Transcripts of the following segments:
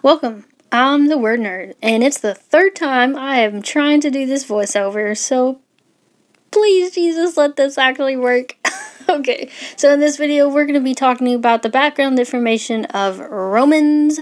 Welcome, I'm the Wordnerd, and it's the third time I am trying to do this voiceover, so please, Jesus, let this actually work. Okay, so in this video, we're going to be talking about the background information of Romans,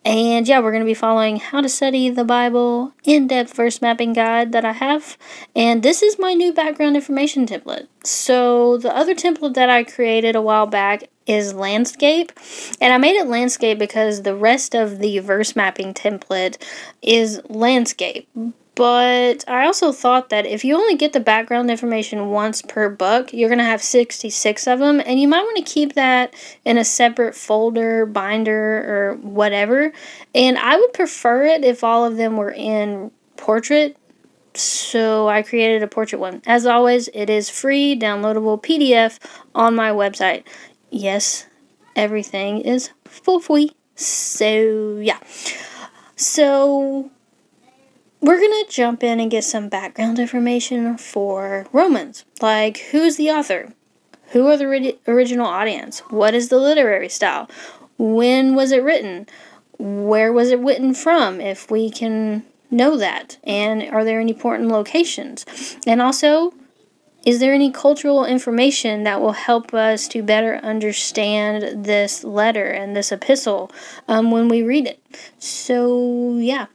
and yeah, we're going to be following How to Study the Bible in-depth verse mapping guide that I have, and this is my new background information template. So the other template that I created a while back is landscape, and I made it landscape because the rest of the verse mapping template is landscape. But I also thought that if you only get the background information once per book, you're going to have 66 of them, and you might want to keep that in a separate folder, binder, or whatever. And I would prefer it if all of them were in portrait, so I created a portrait one. As always, it is free, downloadable PDF on my website. Yes, everything is for free. So, yeah. So we're going to jump in and get some background information for Romans. Like, who's the author? Who are the original audience? What is the literary style? When was it written? Where was it written from, if we can know that? And are there any important locations? And also, is there any cultural information that will help us to better understand this letter and this epistle when we read it? So, yeah.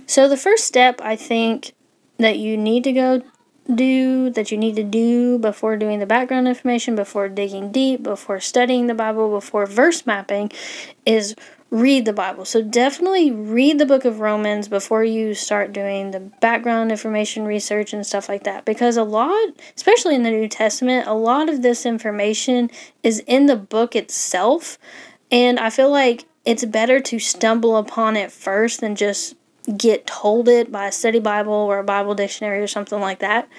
So the first step I think that you need to do before doing the background information, before digging deep, before studying the Bible, before verse mapping, is read the Bible. So definitely read the book of Romans before you start doing the background information research and stuff like that. Because a lot, especially in the New Testament, a lot of this information is in the book itself. And I feel like it's better to stumble upon it first than just get told it by a study Bible or a Bible dictionary or something like that.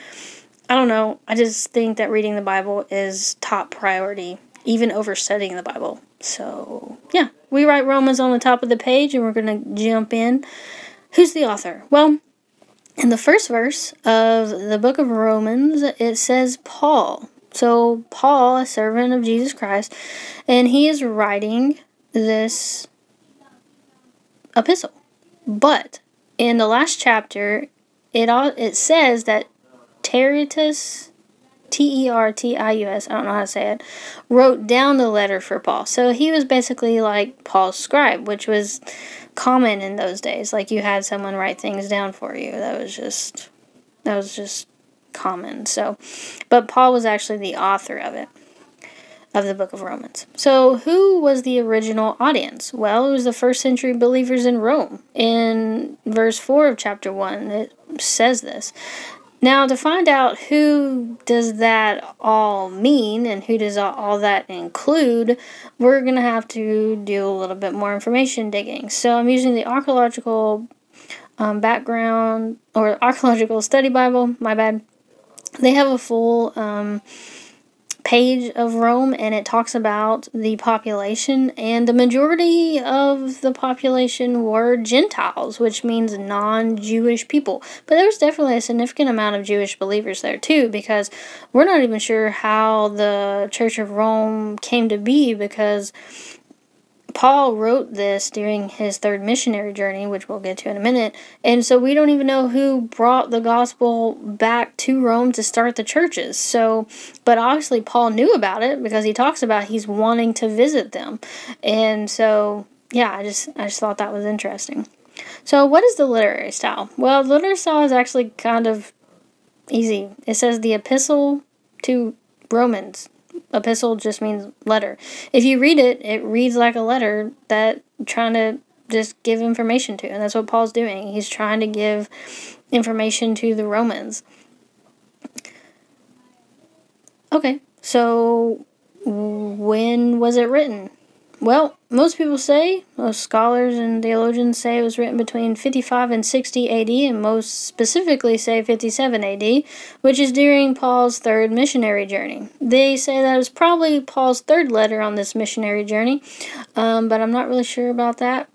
I don't know. I just think that reading the Bible is top priority, even over studying the Bible. So, yeah. We write Romans on the top of the page, and we're going to jump in. Who's the author? Well, in the first verse of the book of Romans, it says Paul. So, Paul, a servant of Jesus Christ, and he is writing this epistle. But in the last chapter, it says that Tertius, Tertius, I don't know how to say it, wrote down the letter for Paul. So he was basically like Paul's scribe, which was common in those days. Like, you had someone write things down for you. That was just common. So, but Paul was actually the author of it, of the book of Romans. So who was the original audience? Well, it was the first century believers in Rome. In verse 4 of chapter 1, it says this. Now, to find out who does that all mean and who does all that include, we're going to have to do a little bit more information digging. So I'm using the archaeological background, or archaeological study Bible, my bad. They have a full page of Rome, and it talks about the population, and the majority of the population were Gentiles, which means non-Jewish people. But there was definitely a significant amount of Jewish believers there too, because we're not even sure how the Church of Rome came to be, because Paul wrote this during his third missionary journey, which we'll get to in a minute, and so we don't even know who brought the gospel back to Rome to start the churches. So, but obviously Paul knew about it, because he talks about he's wanting to visit them. And so, yeah, I just thought that was interesting. So what is the literary style? Well, the literary style is actually kind of easy. It says the epistle to Romans. Epistle just means letter. If you read it, it reads like a letter that trying to just give information to. And that's what Paul's doing. He's trying to give information to the Romans. Okay, so when was it written? Well, most scholars and theologians say it was written between 55 and 60 AD, and most specifically say 57 AD, which is during Paul's third missionary journey. They say that it was probably Paul's third letter on this missionary journey, but I'm not really sure about that,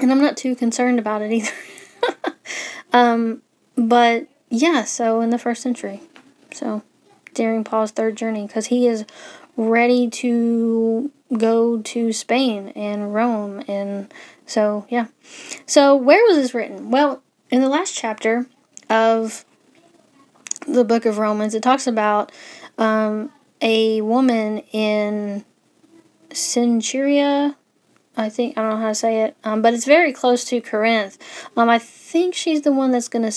and I'm not too concerned about it either. But yeah, so in the first century, so during Paul's third journey, because he is ready to go to Spain and Rome. And so, yeah. So, where was this written? Well, in the last chapter of the book of Romans, it talks about a woman in Centuria. I don't know how to say it, but it's very close to Corinth. I think she's the one that's going to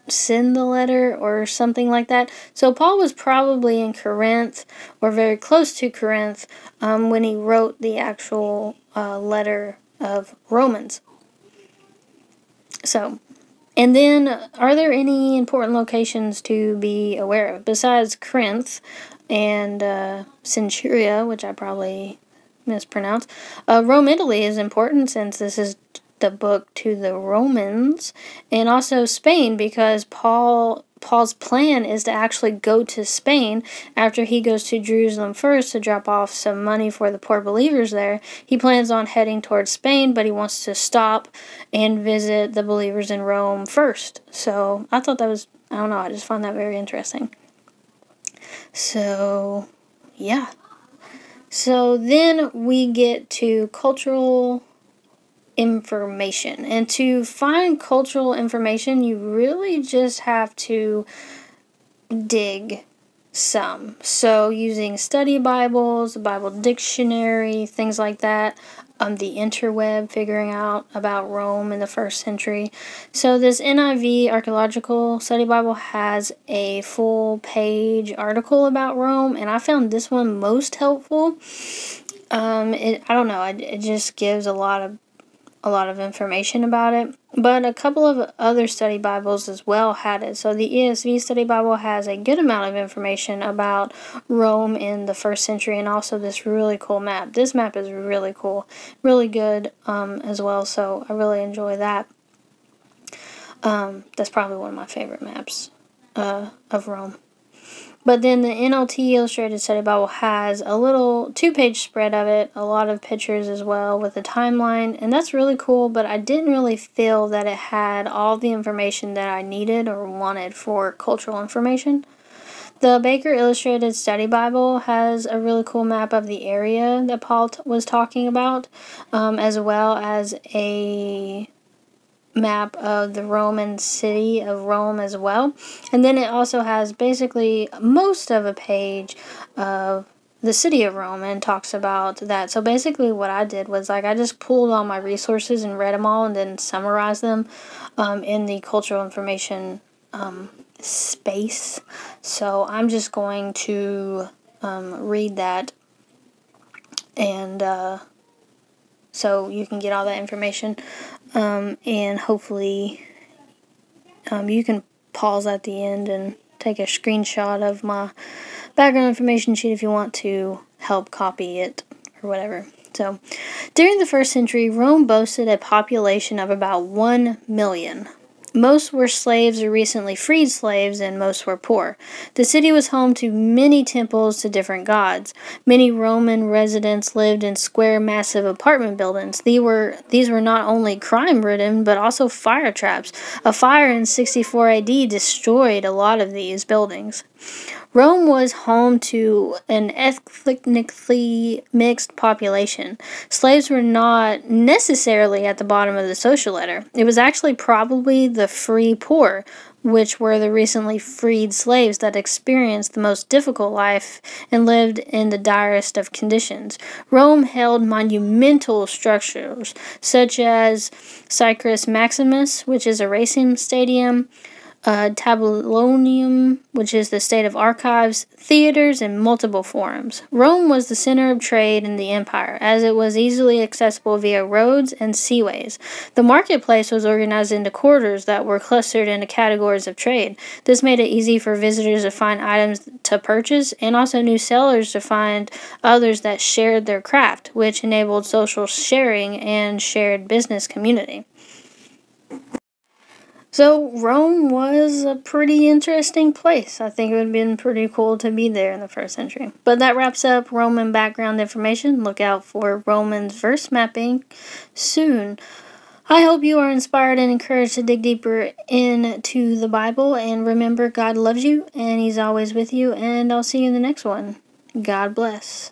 send the letter or something like that. So Paul was probably in Corinth or very close to Corinth when he wrote the actual letter of Romans. So, and then are there any important locations to be aware of besides Corinth and Centuria, which I probably mispronounced? Rome, Italy is important since this is the book to the Romans, and also Spain because Paul's plan is to actually go to Spain after he goes to Jerusalem first to drop off some money for the poor believers there. He plans on heading towards Spain, but he wants to stop and visit the believers in Rome first. So I thought that was, I don't know, I just found that very interesting. So, yeah. So then we get to cultural information. And to find cultural information, you really just have to dig some. So using study Bibles, Bible dictionary, things like that, the interweb, figuring out about Rome in the 1st century. So this NIV Archaeological Study Bible has a full page article about Rome, and I found this one most helpful. I don't know, it just gives a lot of information about it, but a couple of other study Bibles as well had it. So the ESV Study Bible has a good amount of information about Rome in the 1st century, and also this really cool map. This map is really cool, really good as well, so I really enjoy that. That's probably one of my favorite maps of Rome. But then the NLT Illustrated Study Bible has a little 2-page spread of it, a lot of pictures as well with a timeline, and that's really cool, but I didn't really feel that it had all the information that I needed or wanted for cultural information. The Baker Illustrated Study Bible has a really cool map of the area that Paul was talking about, as well as a map of the Roman city of Rome as well. And then it also has basically most of a page of the city of Rome and talks about that. So basically what I did was I just pulled all my resources and read them all and then summarized them in the cultural information space. So I'm just going to read that, and so you can get all that information, and hopefully you can pause at the end and take a screenshot of my background information sheet if you want to help copy it or whatever. So, during the 1st century, Rome boasted a population of about 1 million. Most were slaves or recently freed slaves, and most were poor. The city was home to many temples to different gods. Many Roman residents lived in square, massive apartment buildings. These were not only crime-ridden, but also fire traps. A fire in 64 AD destroyed a lot of these buildings. Rome was home to an ethnically mixed population. Slaves were not necessarily at the bottom of the social ladder. It was actually probably the free poor, which were the recently freed slaves that experienced the most difficult life and lived in the direst of conditions. Rome held monumental structures, such as Circus Maximus, which is a racing stadium, Tabulonium, which is the state of archives, theaters, and multiple forums. Rome was the center of trade in the empire, as it was easily accessible via roads and seaways. The marketplace was organized into quarters that were clustered into categories of trade. This made it easy for visitors to find items to purchase, and also new sellers to find others that shared their craft, which enabled social sharing and shared business community. So, Rome was a pretty interesting place. I think it would have been pretty cool to be there in the 1st century. But that wraps up Roman background information. Look out for Romans verse mapping soon. I hope you are inspired and encouraged to dig deeper into the Bible. And remember, God loves you, and He's always with you. And I'll see you in the next one. God bless.